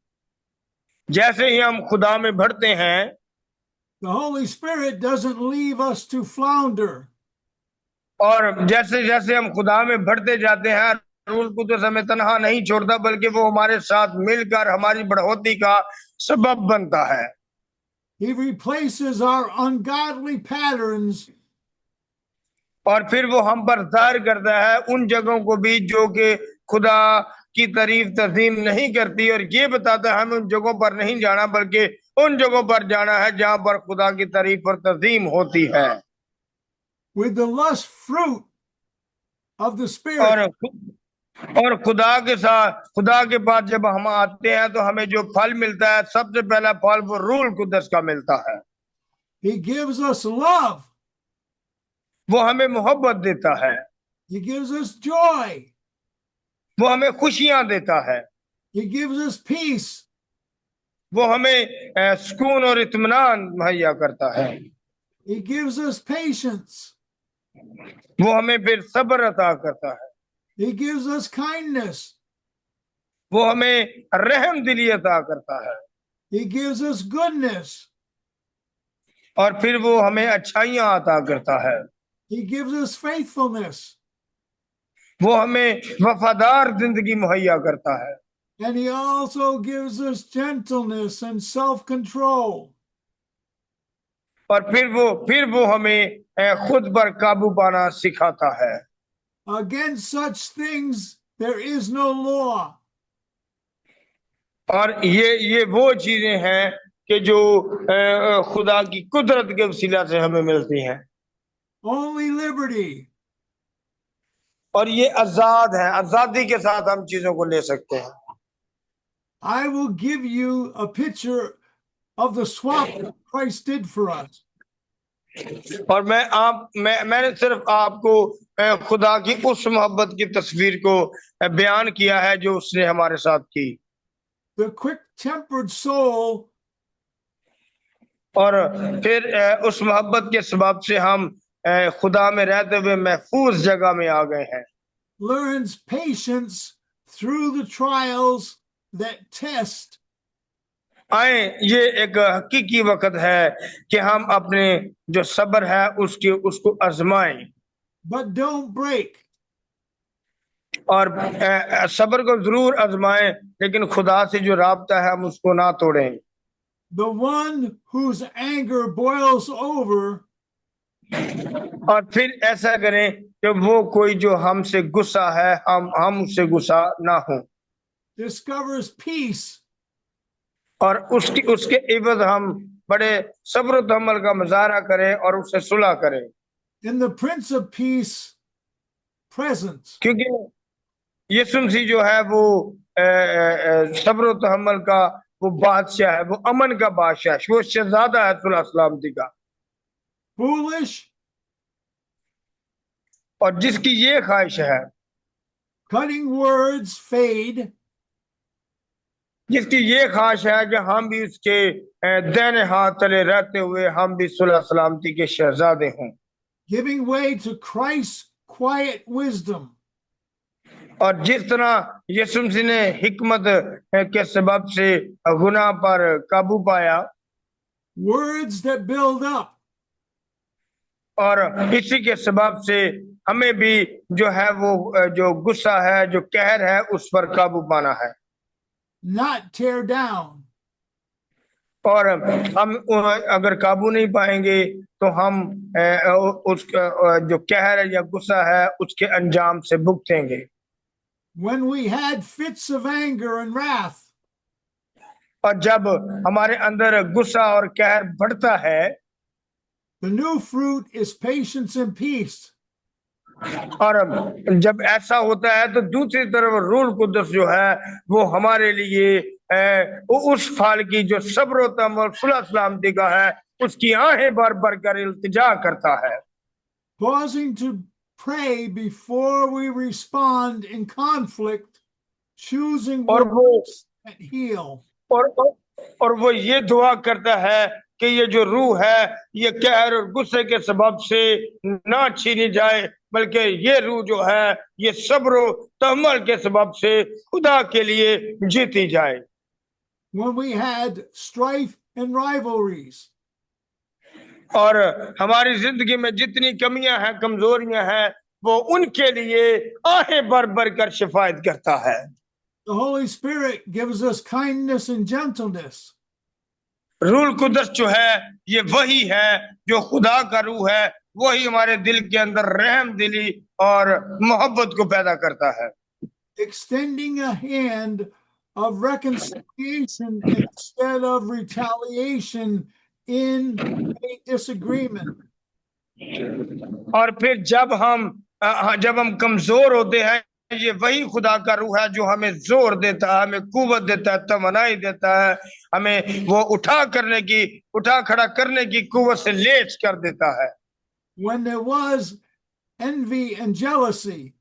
S2: जैसे ही हम खुदा में बढ़ते हैं,
S1: the Holy Spirit doesn't leave us to flounder.
S2: और जैसे जैसे हम खुदा में बढ़ते जाते हैं, रूह कुदरत हमें तन्हा नहीं छोड़ता, बल्कि वो हमारे साथ मिलकर हमारी बढ़ोतरी का सबब बनता है।
S1: He replaces our ungodly patterns
S2: और फिर वो हम पर जाहिर करता है उन जगहों को भी जो कि खुदा की तारीफ तस्लीम नहीं करती, और ये बताता है हमें उन जगहों पर नहीं जाना बल्कि उन जगहों पर जाना है जहां पर खुदा की तारीफ और तस्लीम होती है।
S1: with the lust fruit of the Spirit.
S2: और खुदा के साथ, खुदा के पास जब हम आते हैं तो हमें जो फल मिलता है, सबसे पहला फल वो रूह कुदस का मिलता है।
S1: He gives us love.
S2: वो हमें मोहब्बत देता है,
S1: He gives us joy.
S2: वो हमें खुशियां देता है,
S1: He gives us peace.
S2: वो हमें सुकून और इत्मीनान मुहैया करता है,
S1: He gives us patience.
S2: वो हमें फिर सब्र अता करता है,
S1: He gives us kindness.
S2: वो हमें रहम दिली अता करता है,
S1: He gives us goodness.
S2: और फिर वो हमें अच्छाइयां अता करता है,
S1: He gives us faithfulness.
S2: वो हमें वफादार जिंदगी मुहैया करता है,
S1: And he also gives us gentleness and self-control.
S2: और फिर वो हमें खुद पर काबू पाना सिखाता है।
S1: Against such things, there is no law.
S2: और ये वो चीजें हैं कि जो खुदा की कुदरत के वसीला से हमें मिलती हैं,
S1: Only liberty.
S2: और ये आजाद है, आजादी के साथ हम चीजों को ले सकते हैं।
S1: I will give you a picture of the swap that Christ did for us.
S2: और मैंने सिर्फ आपको खुदा की उस मोहब्बत की तस्वीर को बयान किया है जो उसने हमारे साथ की।
S1: The quick-tempered soul
S2: और फिर उस मोहब्बत के सबब से हम खुदा में रहते हुए महफूज जगह में आ गए हैं।
S1: learns patience through the trials that test.
S2: आए, ये एक हकीकी वक्त है कि हम अपने जो सब्र है उसको आजमाएं,
S1: But don't break.
S2: और सब्र को जरूर आजमाएं, लेकिन खुदा से जो राब्ता है हम उसको ना तोड़ें।
S1: The one whose anger boils over
S2: और फिर ऐसा करें कि वो कोई जो हमसे गुस्सा है हम उससे गुस्सा ना हो,
S1: discovers peace.
S2: और उसके इवज हम बड़े सब्र तहम्मुल का मुजाहरा करें और उससे सुलह करें,
S1: In the Prince of Peace presence.
S2: क्योंकि यीशु मसीह जो है वो सब्र तहम्मुल का वो बादशाह है, वो अमन का बादशाह है, वो शहजादा है सुलह सलामती का।
S1: Foolish,
S2: और जिसकी ये ख्वाहिश है,
S1: cutting words fade,
S2: जिसकी ये ख्वाहिश है कि हम भी उसके दाहिने हाथ तले रहते हुए हम भी सुलह सलामती के शहजादे हों,
S1: giving way to Christ's quiet wisdom.
S2: और जिस तरह यीशु मसीह ने हिकमत के सबब से गुनाह पर काबू पाया,
S1: Words that build up.
S2: और इसी के सबब से हमें भी जो है वो जो गुस्सा है, जो कहर है, उस पर काबू पाना है,
S1: Not tear down.
S2: और हम अगर काबू नहीं पाएंगे तो हम उस जो कहर या गुस्सा है उसके अंजाम से भुगतेंगे।
S1: When we had fits of anger and wrath,
S2: और जब हमारे अंदर गुस्सा और कहर बढ़ता है,
S1: the new fruit is patience and peace.
S2: और जब ऐसा होता है तो दूसरी तरफ रूह कुद्दस जो है वो हमारे लिए उस फल की जो सब्र और तहम्मुल सुलह सलामती का है उसकी आहें भर भर कर इल्तिजा करता है,
S1: Pausing to pray before we respond in conflict, choosing
S2: और
S1: words that heal.
S2: और वो ये दुआ करता है कि ये जो रूह है ये कहर और गुस्से के सबब से ना छीनी जाए, बल्कि ये रूह जो है ये सब्र और तहम्मुल के सबब से खुदा के लिए जीती जाए।
S1: When we had strife and rivalries,
S2: और हमारी जिंदगी में जितनी कमियां हैं, कमजोरियां हैं, वो उनके लिए आहें भर भर कर शिफायत करता है।
S1: the Holy Spirit gives us kindness and gentleness.
S2: रूह कुदस जो है ये वही है जो खुदा का रूह है, वही हमारे दिल के अंदर रहम दिली और मोहब्बत को पैदा करता है,
S1: Extending a hand of reconciliation instead of retaliation in a disagreement.
S2: और फिर जब हम कमजोर होते हैं, ये वही खुदा का रूह है जो हमें जोर देता है, हमें कुव्वत देता है, तमन्नाई देता है, हमें वो उठा खड़ा करने की कुव्वत से लेस कर देता है।
S1: When there was envy, and jealousy.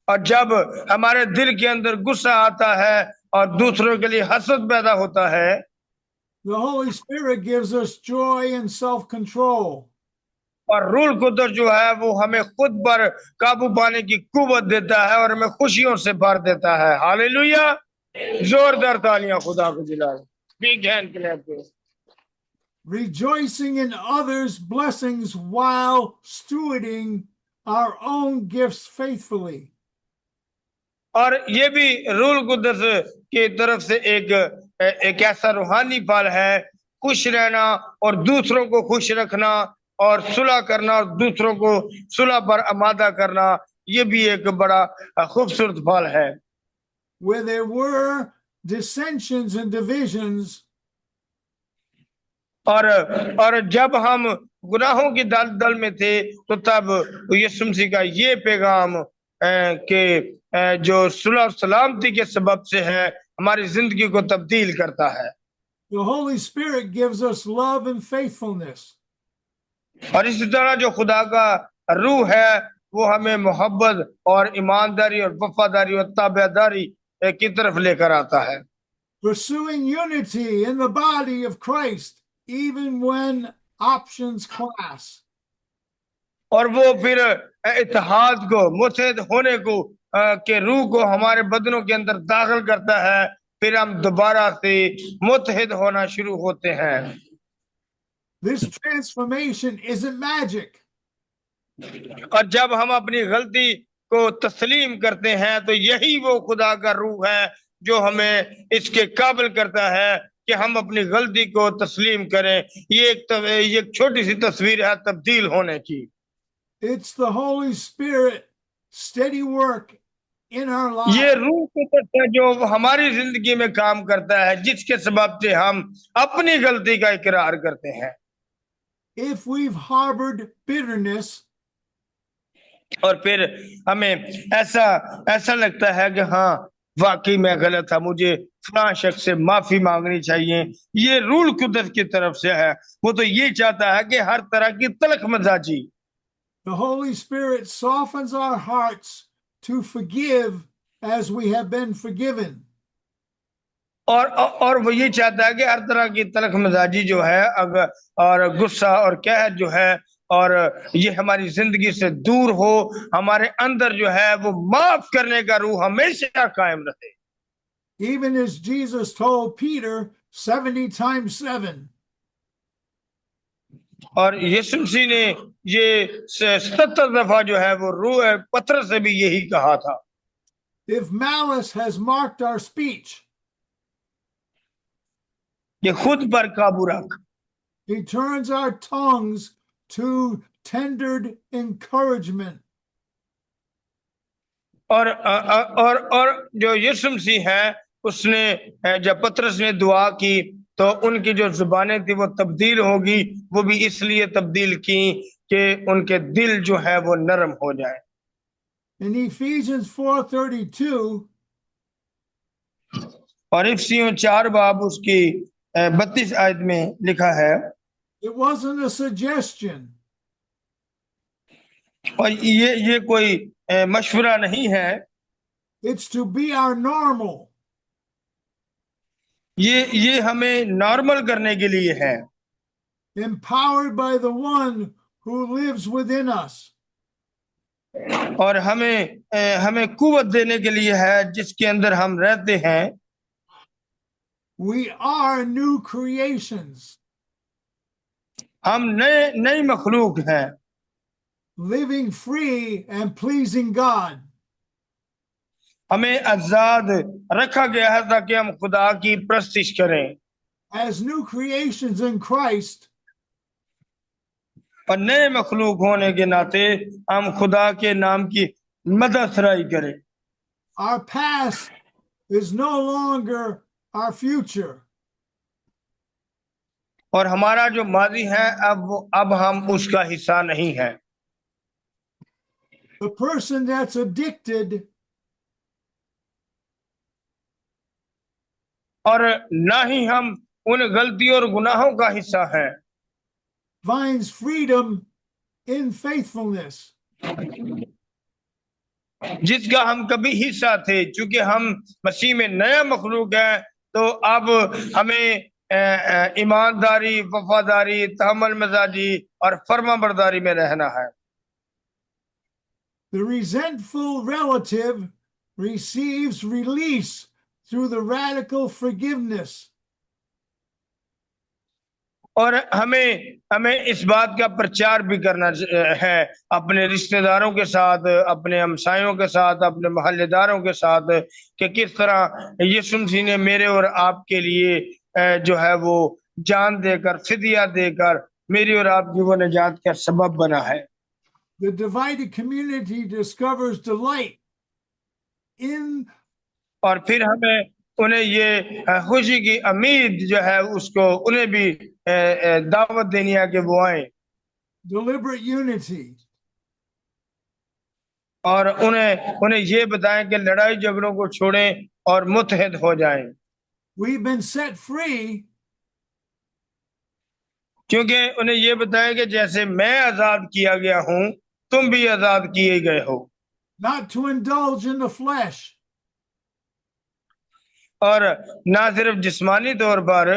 S2: और जब हमारे दिल के अंदर गुस्सा आता है और दूसरों के लिए हसद पैदा होता है,
S1: The Holy Spirit gives us joy and self-control.
S2: और रूल कुदरत जो है वो हमें खुद पर काबू पाने की कुव्वत देता है और हमें खुशियों से भर देता है। हालेलुया, जोरदार तालियां खुदा को दिलाएं। Big hand clap.
S1: Rejoicing in others' blessings while stewarding our own gifts faithfully.
S2: और ये भी रूल कुदरत की तरफ से एक ऐसा रूहानी फल है, खुश रहना और दूसरों को खुश रखना और सुलह करना और दूसरों को सुलह पर आमादा करना, ये भी एक बड़ा खूबसूरत फल है।
S1: Where there were dissensions and divisions,
S2: और जब हम गुनाहों की दलदल में थे तो तब यीशु मसीह का ये पैगाम कि जो सुलह और सलामती के सबब से है, हमारी जिंदगी को तब्दील करता है।
S1: the Holy Spirit gives us love and faithfulness.
S2: और इसी तरह जो खुदा का रूह है वो हमें मोहब्बत और ईमानदारी और वफादारी और ताबेदारी की तरफ लेकर आता है।
S1: Pursuing unity in the body of Christ, even when options clash.
S2: और वो फिर इत्तेहाद को, मुत्तहिद होने को के रूह को हमारे बदनों के अंदर दाखिल करता है, फिर हम दोबारा से मुत्तहिद होना शुरू होते हैं।
S1: This transformation isn't magic.
S2: और जब हम अपनी गलती को तस्लीम करते हैं तो यही वो खुदा का रूह है जो हमें इसके काबिल करता है कि हम अपनी गलती को तस्लीम करें। ये एक छोटी सी तस्वीर है तब्दील होने की।
S1: It's the Holy Spirit steady work in our lives.
S2: ये रूह कुदरत है जो हमारी जिंदगी में काम करता है, जिसके सबब से हम अपनी गलती का इकरार करते हैं।
S1: If we've harbored bitterness,
S2: और फिर हमें ऐसा लगता है कि हाँ वाकई में गलत था, मुझे फलां शख्स से माफी मांगनी चाहिए, ये रूल कुदरत की तरफ से है। वो तो ये चाहता है कि हर तरह की तलख मजाजी।
S1: the Holy Spirit softens our hearts to forgive as we have been forgiven.
S2: और वो ये चाहता है कि हर तरह की तलख मजाजी जो है अगर और गुस्सा और कहर जो है और ये हमारी जिंदगी से दूर हो, हमारे अंदर जो है वो माफ करने का रूह हमेशा कायम रहे।
S1: Even as Jesus told Peter 70 times 7.
S2: और यीशु मसीह ने ये 70 दफा जो है वो रूह पत्थर से भी यही कहा था।
S1: If malice has marked our speech,
S2: ये खुद पर काबू रख।
S1: he turns our tongues to tendered encouragement.
S2: और जो यीशु मसीह है उसने जब पतरस ने दुआ की तो उनकी जो जुबानें थी वो तब्दील होगी, वो भी इसलिए तब्दील की कि उनके दिल जो है वो नरम हो जाए।
S1: In Ephesians 4:32,
S2: और इफिसियों 4 बाब उसकी 32 आयत में लिखा है,
S1: it wasn't a suggestion.
S2: और ये कोई मशवरा नहीं है,
S1: It's to be our normal.
S2: ये हमें नॉर्मल करने के लिए है,
S1: Empowered by the one who lives within us.
S2: और हमें कुव्वत देने के लिए है जिसके अंदर हम रहते हैं।
S1: We are new creations,
S2: हम नई मखलूक हैं,
S1: living free and pleasing God.
S2: हमें आजाद रखा गया है ताकि हम खुदा की प्रस्तिश करें।
S1: As new creations in Christ,
S2: और नए मखलूक होने के नाते हम खुदा के नाम की मददसराई करें।
S1: our past is no longer our future.
S2: और हमारा जो माजी है अब हम उसका हिस्सा नहीं है।
S1: The person that's addicted
S2: और ना ही हम उन गलतियों और गुनाहों का हिस्सा है।
S1: finds freedom in faithfulness.
S2: जिसका हम कभी हिस्सा थे। चूंकि हम मसीह में नया मखलूक है, तो अब हमें ईमानदारी, वफादारी, तहम्मुल मजाजी और फर्माबरदारी में रहना है।
S1: The resentful relative receives release through the radical forgiveness.
S2: और हमें हमें इस बात का प्रचार भी करना है अपने रिश्तेदारों के साथ, अपने हमसायों के साथ, अपने मोहल्लेदारों के साथ, कि किस तरह यीशु मसीह ने मेरे और आपके लिए जो है वो जान देकर, फिदिया देकर मेरी और आपकी वो निजात का सबब बना है।
S1: The divided community discovers delight in
S2: और फिर हमें उन्हें ये खुशी की उम्मीद जो है उसको उन्हें भी दावत देनी है कि वो आए,
S1: deliberate unity.
S2: और उन्हें ये बताएं कि लड़ाई झगड़ों को छोड़ें और मुत्तहिद हो जाएं।
S1: We've been set free
S2: क्योंकि उन्हें ये बताएं कि जैसे मैं आजाद किया गया हूं, तुम भी आजाद किए गए हो।
S1: not to indulge in the flesh,
S2: और ना सिर्फ जिस्मानी तौर पर,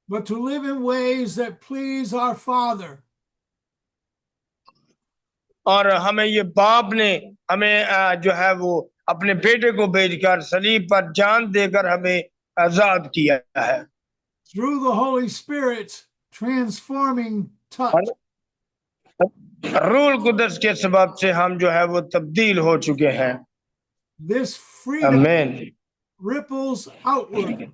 S1: but to live in ways that please our Father.
S2: और हमें ये बाप ने हमें जो है वो अपने बेटे को भेजकर सलीब पर जान देकर हमें आजाद किया है।
S1: Through the Holy Spirit's transforming touch.
S2: रूल कुदस के सबब से हम जो है वो तब्दील हो चुके हैं।
S1: This freedom
S2: आमीन।
S1: ripples outward.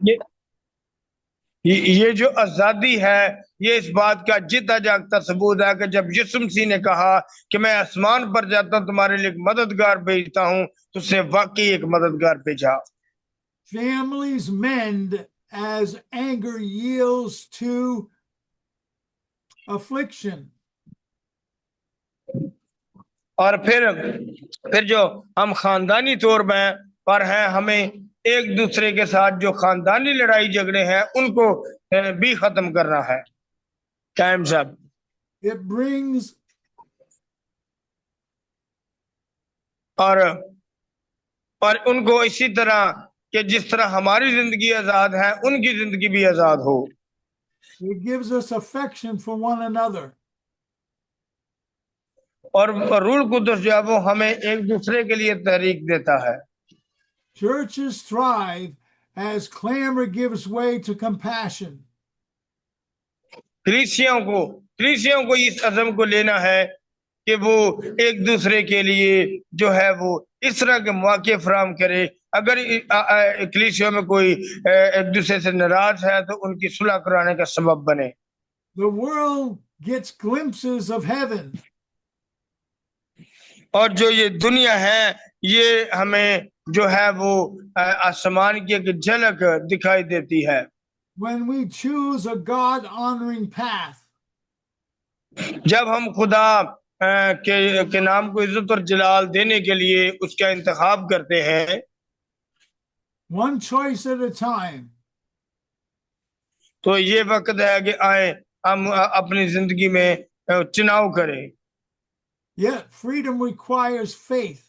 S2: ये जो आजादी है, ये इस बात का जीता जागता सबूत है कि जब यीशु मसीह ने कहा कि मैं आसमान पर जाता हूं, तुम्हारे लिए एक मददगार भेजता हूं, तो उसने वाकई एक मददगार भेजा।
S1: Families mend as anger yields to affliction.
S2: और फिर जो हम खानदानी तौर पर हैं, हमें एक दूसरे के साथ जो खानदानी लड़ाई झगड़े हैं उनको भी खत्म करना है। टाइम साहब,
S1: It brings
S2: और उनको इसी तरह कि जिस तरह हमारी जिंदगी आजाद है, उनकी जिंदगी भी आजाद हो।
S1: it gives us affection for one another.
S2: और रूल कुदस जो है वो हमें एक दूसरे के लिए तहरीक देता है।
S1: Churches thrive as clamor gives way to compassion.
S2: कलीसियाओं को इस अज़म को लेना है कि वो एक दूसरे के लिए जो है वो इस तरह के मौके फराहम करे। अगर कलीसिया में कोई एक दूसरे से नाराज है तो उनकी सुलह कराने का सबब बने।
S1: The world gets glimpses of heaven.
S2: और जो ये दुनिया है, ये हमें जो है वो आसमान की एक झलक दिखाई देती है।
S1: When we choose a God-honoring path.
S2: जब हम खुदा के नाम को इज्जत और जलाल देने के लिए उसका इंतखाब करते हैं,
S1: One choice at a time.
S2: तो ये वक्त है कि आए हम अपनी जिंदगी में चुनाव करें।
S1: Yet freedom requires faith.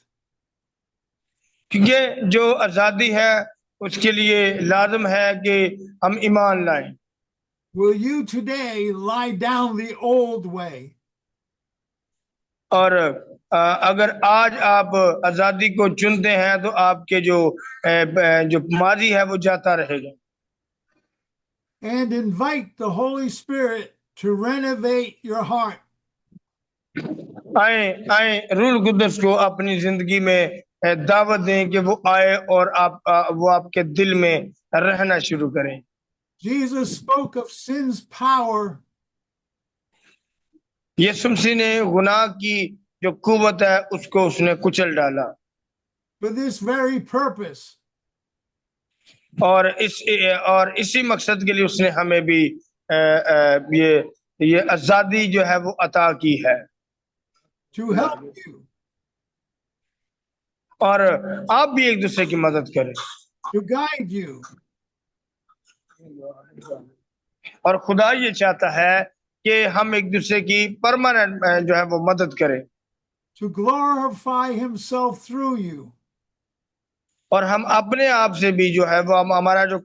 S2: क्योंकि जो आजादी है उसके लिए लाजम है कि हम ईमान लाएं।
S1: Will you today lie down the old way?
S2: और अगर आज आप आजादी को चुनते हैं तो आपके जो माजी है वो जाता रहेगा।
S1: And invite the Holy Spirit to renovate your heart.
S2: आए रूल कुदस को अपनी जिंदगी में दावत दें कि वो आए और वो आपके दिल में रहना शुरू करें।
S1: Jesus spoke of sin's power.
S2: यीशु मसीह ने गुनाह की जो कुव्वत है उसको उसने कुचल डाला।
S1: For this very purpose.
S2: और इसी मकसद के लिए उसने हमें भी ये आजादी जो है वो अता की है।
S1: To help you.
S2: और आप भी एक दूसरे की मदद करें।
S1: To guide you.
S2: और खुदा ये चाहता है कि हम एक दूसरे की परमानेंट जो है वो मदद करें।
S1: to glorify himself through you.
S2: और हम अपने आप से भी जो है वो हम हमारा जो